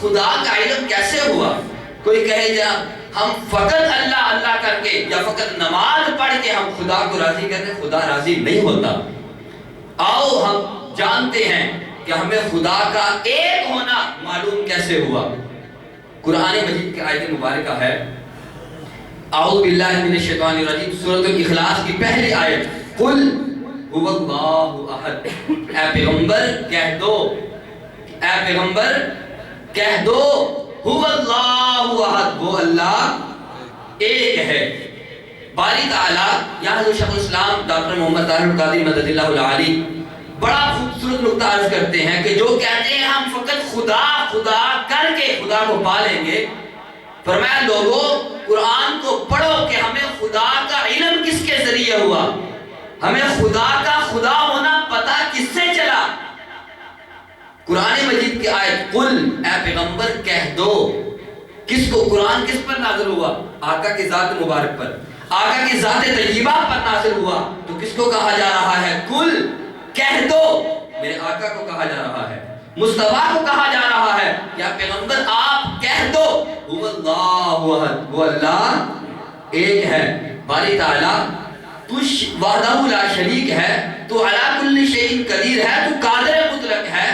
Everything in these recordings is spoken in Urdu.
خدا کا علم کیسے ہوا؟ کوئی کہے جناب ہم فقط اللہ اللہ کر کے یا فقط نماز پڑھ کے ہم خدا کو راضی کرتے، خدا راضی نہیں ہوتا۔ آؤ ہم جانتے ہیں کہ ہمیں خدا کا ایک ہونا معلوم کیسے ہوا۔ قرآن مجید کی آیت مبارکہ ہے اعوذ باللہ من الشیطان الرجیم، سورۃ الاخلاص کی پہلی آیت، قل هو اللہ احد، اے پیغمبر کہہ دو، اے پیغمبر کہہ دو هو اللہ احد، وہ اللہ ایک ہے۔ باری تعالیٰ یہاں حضرت شیخ الاسلام ڈاکٹر محمد طاہر القادری مدد اللہ العالی بڑا خوبصورت نقطہ عرض کرتے ہیں کہ جو کہتے ہیں ہم فقط خدا خدا کر کے خدا کو پا لیں گے، فرمایا لوگوں قرآن کو پڑھو کہ ہمیں خدا کا علم کس کے ذریعے ہوا، ہمیں خدا کا خدا ہونا پتہ کس سے چلا۔ قرآن مجید کی آیت قل، اے پیغمبر کہہ دو، کس کو؟ قرآن کس پر نازل ہوا؟ آقا کی ذات مبارک پر، آقا کی ذات طیبہ پر نازل ہوا، تو کس کو کہا جا رہا ہے؟ قل کہہ دو، میرے آقا کو کہا جا رہا ہے، مصطفیٰ کو کہا جا رہا ہے، یا پیغمبر آپ کہہ دو هو اللہ احد، وہ اللہ ایک ہے۔ باری تعالیٰ تو وحدہ لا شریک ہے، تو علی کل شیء قدیر ہے، تو قادر مطلق ہے،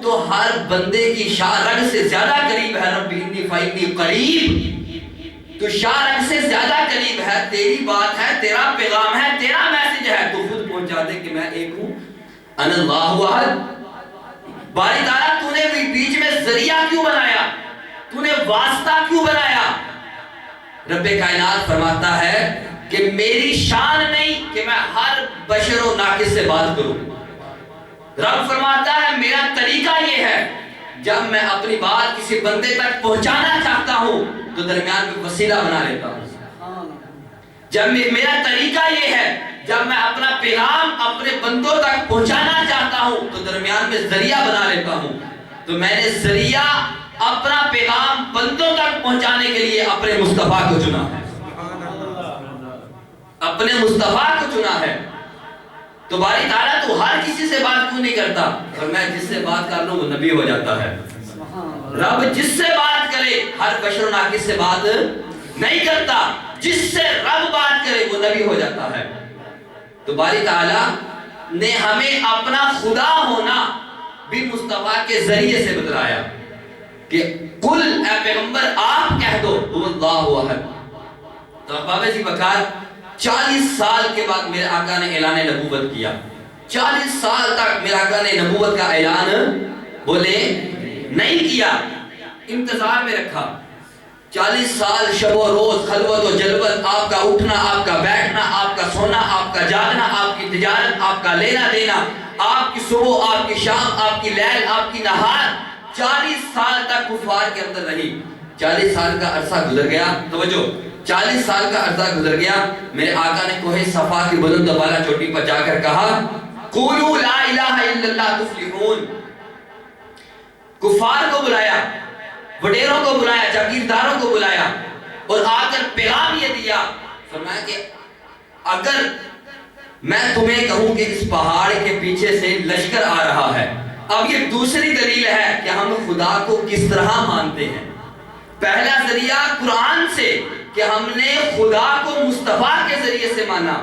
تو ہر بندے کی شاہ رگ سے زیادہ قریب ہے۔ رب انی فإنی قریب، تو شاہ رگ سے زیادہ قریب ہے، تیری بات ہے، تیرا پیغام ہے، تیرا میسج ہے، تو خود پہنچا دے کہ میں ایک ہوں، انا اللہ احد۔ باری تعالیٰ تو نے بیچ میں ذریعہ کیوں بنایا، تو نے واسطہ کیوں بنایا؟ رب کائنات فرماتا ہے کہ میری شان نہیں کہ میں ہر بشر و ناقص سے بات کروں۔ رب فرماتا ہے میرا طریقہ یہ ہے، جب میں اپنی بات کسی بندے تک پہنچانا چاہتا ہوں تو درمیان میں وسیلہ بنا لیتا ہوں۔ جب میرا طریقہ یہ ہے، جب میں اپنا پیغام اپنے بندوں تک پہنچانا چاہتا ہوں تو درمیان میں ذریعہ بنا لیتا ہوں۔ تو میں نے ذریعہ اپنا پیغام بندوں تک پہنچانے کے لیے اپنے مصطفیٰ کو چنا ہے، اپنے مصطفیٰ کو چنا ہے۔ تو باری تعالیٰ تو ہر کسی سے بات کیوں نہیں کرتا؟ اور میں جس سے بات کر لوں وہ نبی ہو جاتا ہے۔ رب جس سے بات کرے ہر بشر و ناقص سے بات نہیں کرتا، جس سے رب بات کرے وہ نبی ہو جاتا ہے۔ تو باری تعالیٰ نے ہمیں اپنا خدا ہونا بھی مصطفیٰ کے ذریعے سے بتلایا کہ قل، اے پیغمبر آپ کہہ دو هو اللہ احد۔ تو بابا جی بکار 40 سال کے بعد میرے آقا نے اعلان نبوت کیا، 40 سال تک میرے آقا نے نبوت کا اعلان بولے نہیں کیا، انتظار میں رکھا۔ 40 سال شب و روز خلوت و جلوت، آپ کا اٹھنا، آپ کا بیٹھنا، آپ کا سونا، آپ کا جاگنا، آپ کی تجارت، آپ کا لینا دینا، آپ کی صبح، آپ کی شام، آپ کی لیل، آپ کی نہار، 40 سال تک کفار کے اندر رہی۔ 40 سال کا عرصہ گزر گیا، توجہ، 40 سال کا عرصہ گزر گیا، میرے آقا نے کوہ صفا کی بلند و بالا چوٹی پر جا کر کہا قولوا لا الہ الا اللہ تفلحون۔ کفار کو بلایا، وڈیروں کو بلایا، جاگیرداروں کو بلایا، اور آ کر پیغام یہ دیا، فرمایا کہ اگر میں تمہیں کہوں کہ اس پہاڑ کے پیچھے سے لشکر آ رہا ہے، اب یہ دوسری دلیل ہے کہ ہم خدا کو کس طرح مانتے ہیں۔ پہلا ذریعہ قرآن سے کہ ہم نے خدا کو مصطفیٰ کے ذریعے سے مانا،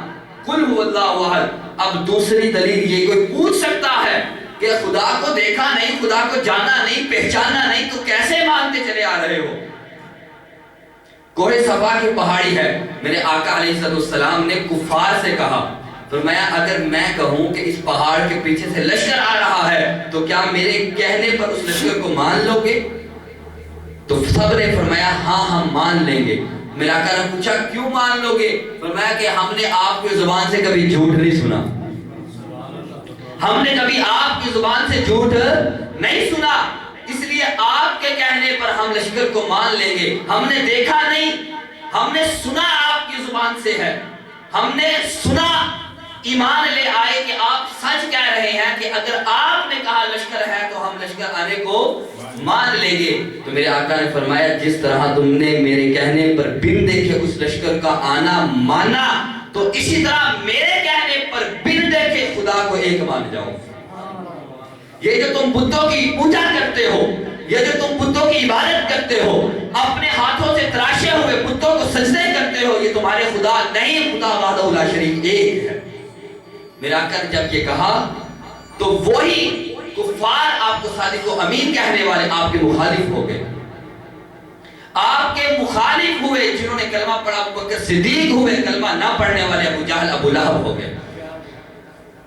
قل هو اللہ احد۔ اب دوسری دلیل یہ کوئی پوچھ سکتا ہے کہ خدا کو دیکھا نہیں، خدا کو جانا نہیں، پہچانا نہیں، تو کیسے مانتے چلے آ رہے ہو؟ کوہ صفا کی پہاڑی ہے، میرے آقا علیہ السلام نے کفار سے کہا، فرمایا اگر میں کہوں کہ اس پہاڑ کے پیچھے سے لشکر آ رہا ہے تو کیا میرے کہنے پر اس لشکر کو مان لو گے؟ تو سب نے فرمایا ہاں ہم مان لیں گے۔ میرا آقا نے پوچھا کیوں مان لو گے؟ فرمایا کہ ہم نے آپ کی زبان سے کبھی جھوٹ نہیں سنا، ہم نے کبھی آپ کی زبان سے جھوٹ نہیں سنا، اس لیے آپ کے کہنے پر ہم لشکر کو مان لیں گے۔ ہم نے دیکھا نہیں، ہم نے سنا آپ کی زبان سے ہے، ہم نے سنا، ایمان لے آئے کہ آپ سچ کہہ رہے ہیں کہ اگر آپ نے کہا لشکر ہے تو ہم لشکر آنے کو مان لیں گے۔ تو میرے آقا نے فرمایا جس طرح تم نے میرے کہنے پر بن دیکھے اس لشکر کا آنا مانا، تو اسی طرح میرے کہنے پر بن دیکھے خدا کو ایک مان جاؤ۔ یہ جو تم بتوں کی پوجا کرتے ہو، یہ جو تم بتوں کی عبادت کرتے ہو، اپنے ہاتھوں سے تراشے ہوئے بتوں کو سجدے کرتے ہو، یہ تمہارے خدا نہیں، خدا وحدہ لا شریک ایک ہے۔ میرا آقا نے جب یہ کہا تو وہی کفار آپ کو صادق و امین کہنے والے آپ کے مخالف ہو گئے، آپ کے مخالف ہوئے، جنہوں نے کلمہ پڑھا ابو بکر صدیق ہوئے، کلمہ نہ پڑھنے والے ابو جہل ابو لہب ہو گئے۔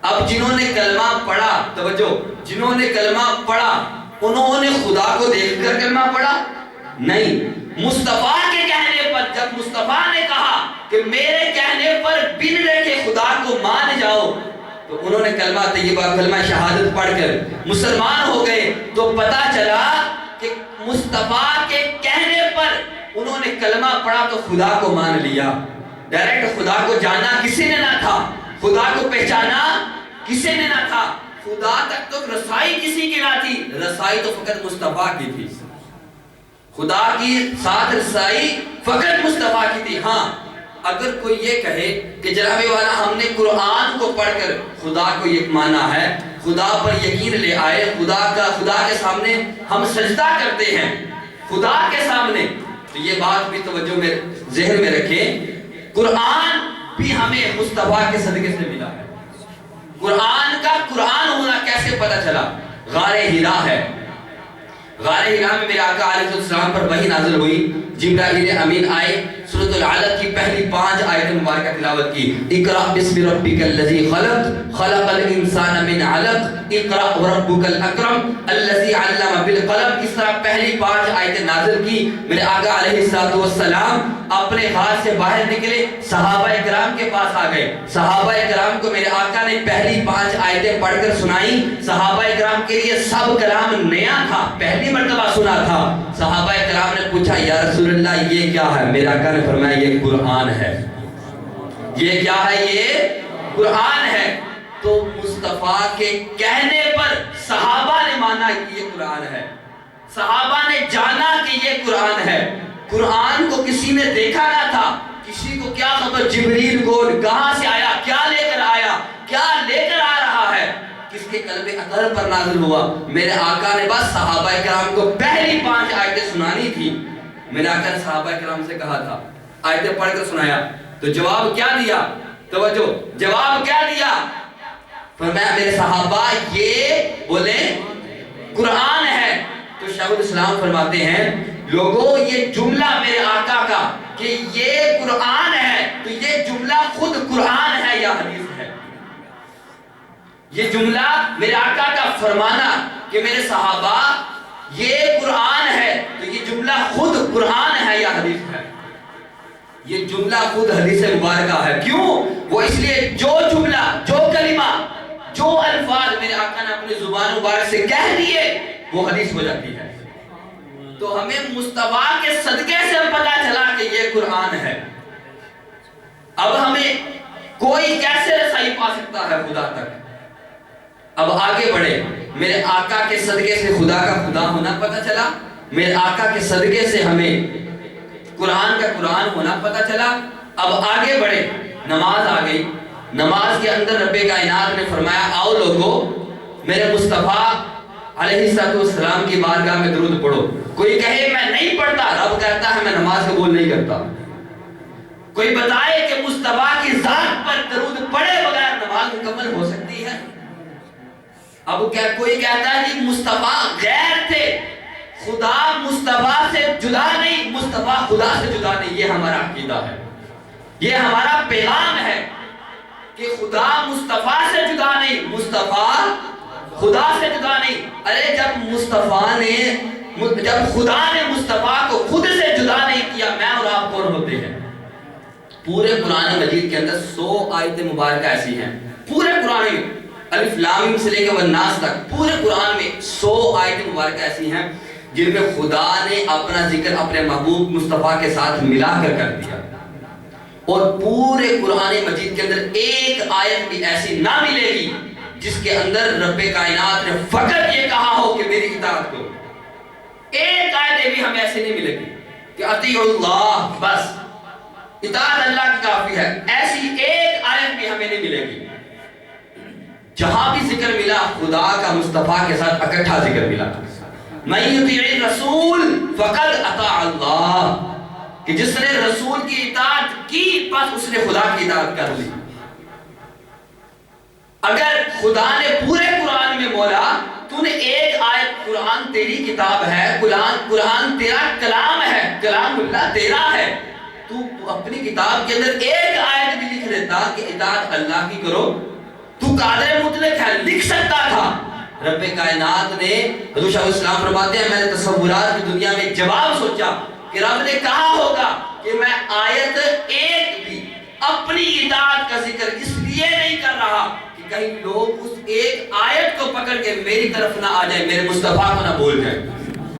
اب جنہوں نے کلمہ پڑھا، توجہ، جنہوں نے کلمہ پڑھا انہوں نے خدا کو دیکھ کر کلمہ پڑھا نہیں، مصطفیٰ کے کہنے پر، جب مصطفیٰ نے کہا کہ میرے کہنے پر بن رکھے خدا کو مان جاؤ، تو انہوں نے کلمہ طیبہ، کلمہ شہادت پڑھ کر مسلمان ہو گئے۔ تو پتا چلا کہ مصطفیٰ کے کہنے پر انہوں نے کلمہ پڑھا تو خدا کو مان لیا۔ ڈائریکٹ خدا کو جانا کسی نے نہ تھا، خدا کو پہچانا کسی نے نہ تھا، خدا تک تو رسائی کسی کی نہ تھی، رسائی تو فقط مصطفیٰ کی تھی، خدا کی ساتھ رسائی فقط مصطفیٰ کی تھی۔ ہاں اگر کوئی یہ کہے کہ جناب والا ہم نے قرآن کو پڑھ کر خدا کو یہ مانا ہے، خدا پر یقین لے آئے، خدا کے سامنے ہم سجدہ کرتے ہیں، خدا کے سامنے، تو یہ بات بھی توجہ میں ذہن میں رکھیں، قرآن بھی ہمیں مصطفیٰ کے صدقے سے ملا ہے۔ قرآن کا قرآن ہونا کیسے پتا چلا؟ غار ہرا ہے، غار ہرا میں میرے آقا علیہ السلام پر وحی نازل ہوئی، جبرائیل امین آئے، سورۃ العلق کی پہلی 5 آیت مبارکہ تلاوت کی، اقرأ بسم ربک الذی خلق خلق الانسان من علق اقرأ وربک الاکرم الذی علم بالقلم۔ اس طرح پہلی 5 آیتیں نازل کی، میرے آقا علیہ السلام اپنے ہاتھ سے باہر نکلے، صحابہ اکرام کے پاس آ گئے، صحابہ اکرام کو میرے آقا نے پہلی 5 آیتیں پڑھ کر سنائیں، صحابہ اکرام کے لیے سب کلام نیا تھا، پہلی مرتبہ سنا تھا۔ صحابہ اکرام نے پوچھا یا رسول اللہ یہ کیا ہے؟ میرے آقا نے فرمایا یہ قرآن ہے۔ یہ کیا ہے؟ یہ قرآن ہے۔ تو مصطفیٰ کے کہنے پر صحابہ نے مانا کہ یہ قرآن ہے، صحابہ نے جانا کہ یہ قرآن ہے۔ قرآن کو کسی نے دیکھا نہ تھا، کسی کو کیا خبر جبریل کو کہاں سے آیا، کیا لے کر آیا، کیا لے کر آ رہا ہے، کس کے قلب اطہر پر نازل ہوا؟ میرے آقا نے بس صحابہ کرام کو پہلی 5 آیتیں سنانی تھی۔ میرے آقا نے صحابہ کرام سے کہا تھا، آیتیں پڑھ کر سنایا، تو جواب کیا دیا؟ توجہ، جواب کیا دیا؟ فرمایا میرے صحابہ یہ بولے قرآن ہے۔ تو شیخ الاسلام فرماتے ہیں لوگوں یہ جملہ میرے آقا کا کہ یہ قرآن ہے، تو یہ جملہ خود قرآن ہے یا حدیث ہے؟ یہ جملہ میرے آقا کا فرمانا کہ میرے صحابہ یہ قرآن ہے، تو یہ جملہ خود قرآن ہے یا حدیث ہے؟ یہ جملہ خود حدیث مبارکہ ہے۔ کیوں؟ وہ اس لیے جو جملہ، جو کلمہ، جو الفاظ میرے آقا نے اپنی زبان مبارک سے کہہ دیے وہ حدیث ہو جاتی ہے۔ تو ہمیں مصطفیٰ کے صدقے سے پتا چلا کہ یہ قرآن ہے۔ اب ہمیں کوئی کیسے رسائی پا سکتا ہے خدا تک؟ اب آگے بڑھے، میرے آقا کے صدقے سے خدا کا خدا ہونا پتا چلا، میرے آقا کے صدقے سے ہمیں قرآن کا قرآن ہونا پتا چلا۔ اب آگے بڑھے، نماز آ گئی، نماز کے اندر رب کائنات نے فرمایا آؤ لوگو میرے مصطفیٰ علیہ السلام کی بارگاہ میں درود پڑھو۔ کوئی کہے میں نہیں پڑھتا، رب کہتا ہے میں نماز قبول نہیں کرتا۔ کوئی بتائے کہ مصطفیٰ کی ذات پر درود پڑھے بغیر نماز مکمل ہو سکتی ہے؟ اب کوئی کہتا ہے کہ مصطفیٰ غیر تھے، خدا مصطفیٰ سے جدا نہیں، مصطفیٰ خدا سے جدا نہیں۔ یہ ہمارا عقیدہ ہے، یہ ہمارا پیغام ہے کہ خدا مصطفیٰ سے جدا نہیں، مصطفیٰ خدا سے جدا نہیں۔ ارے جب خدا نے مصطفیٰ کو خود سے جدا نہیں کیا، میں اور آپ کون ہوتے ہیں؟ پورے قرآن مجید کے اندر 100 آیتیں مبارکہ ایسی ہیں، پورے قرآن میں الف لام میم سے لے کے والناس تک پورے قرآن میں 100 آیتیں مبارکہ ایسی ہیں جن میں خدا نے اپنا ذکر اپنے محبوب مصطفیٰ کے ساتھ ملا کر دیا، اور پورے قرآن مجید کے اندر ایک آیت بھی ایسی نہ ملے گی جس کے اندر رب کائنات نے فقط یہ کہا ہو کہ میری اطاعت کرو۔ ایک آیت بھی ہمیں ایسے نہیں ملے گی کہ اطیعوا اللہ، بس اطاعت اللہ کی کافی ہے، ایسی ایک آیت بھی ہمیں نہیں ملے گی۔ جہاں بھی ذکر ملا خدا کا مصطفیٰ کے ساتھ اکٹھا ذکر ملا، من یطیع الرسول فقد اطاع اللہ، کہ جس نے رسول کی اطاعت کی بس اس نے خدا کی اطاعت کر لی۔ اگر خدا نے پورے قرآن میں مولا تو نے ایک آیت، قرآن تیری کتاب ہے، قرآن تیرا کلام ہے، کلام اللہ تیرا ہے، تو اپنی کتاب کے اندر ایک آیت بھی لکھ دیتا کہ اطاعت اللہ کی کرو، تو قادر مطلق ہے، لکھ سکتا تھا۔ رب کائنات نے، حضور شاہ اسلام فرماتے ہیں، میں نے تصورات کی دنیا میں جواب سوچا کہ رب نے کہا ہوگا کہ میں آیت ایک بھی اپنی اطاعت کا ذکر اس لیے نہیں کر رہا کہ کہیں لوگ اس ایک آیت کو پکڑ کے میری طرف نہ آ جائیں، میرے مصطفیٰ کو نہ بول جائیں۔